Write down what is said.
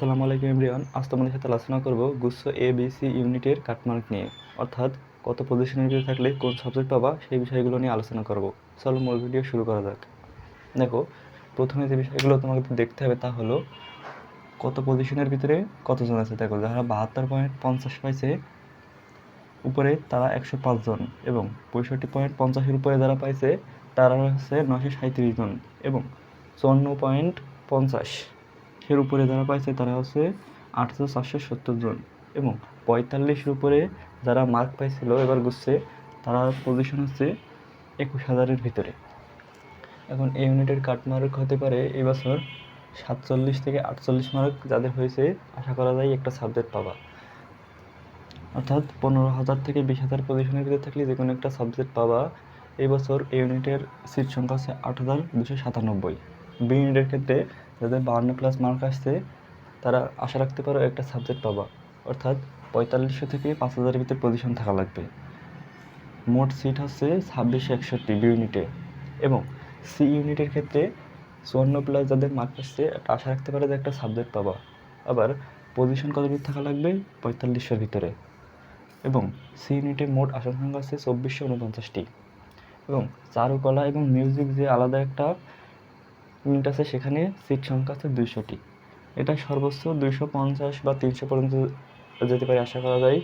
আসসালামু আলাইকুম এভরিওয়ান। আজ তোমাদের সাথে আলোচনা করব গুচ্ছ এ বি সি ইউনিটের কাটমার্ক নিয়ে, অর্থাৎ কত পজিশনের ভিতরে থাকলে কোন সাবজেক্ট পাবা সেই বিষয়গুলো নিয়ে আলোচনা করব। চলো মূল ভিডিও শুরু করা যাক। দেখো, প্রথমে যে বিষয়গুলো তোমাকে দেখতে হবে তা হলো কত পজিশনের ভিতরে কতজন আছে। দেখো, যারা 72.50 পাইছে উপরে তারা 105 জন, এবং 65.50 উপরে যারা পাইছে তারা হচ্ছে 937 জন, এবং 54.50 এর উপরে যারা পাইছে তারা হচ্ছে 8470 জন, এবং 45-এর উপরে যারা মার্ক পাইছিল এবার গুচ্ছে তারা পজিশন হচ্ছে 21,000-এর ভিতরে। এখন এই ইউনিটের কাট মার্ক হতে পারে এই বছর 47 থেকে 48 মার্ক যাদের হয়েছে, আশা করা যায় একটা সাবজেক্ট পাবা। অর্থাৎ 15,000 থেকে 20,000 পজিশনের ভিতরে থাকলে যে কোনো একটা সাবজেক্ট পাবা। এই বছর এই ইউনিটের সিট সংখ্যা হচ্ছে 8,297। বি ইউনিটের ক্ষেত্রে যাদের 52+ মার্ক আসছে তারা আশা রাখতে পারো একটা সাবজেক্ট পাবা, অর্থাৎ 4500 থেকে 5,000-এর ভিতরে পজিশন থাকা লাগবে। মোট সিট হচ্ছে 2661 বি ইউনিটে, এবং সি ইউনিটের ক্ষেত্রে 54+ যাদের মার্ক আসছে একটা আশা রাখতে পারে যে একটা সাবজেক্ট পাবা। আবার পজিশন কত ভিতরে থাকা লাগবে? 4500-এর ভিতরে। এবং সি ইউনিটে মোট আসন সংখ্যা আছে 2449টি, এবং চারুকলা এবং মিউজিক যে আলাদা একটা ইউনিট আছে সেখানে সিট সংখ্যা আছে 200টি। এটা সর্বোচ্চ 250 বা 300 পর্যন্ত যেতে পারে আশা করা যায়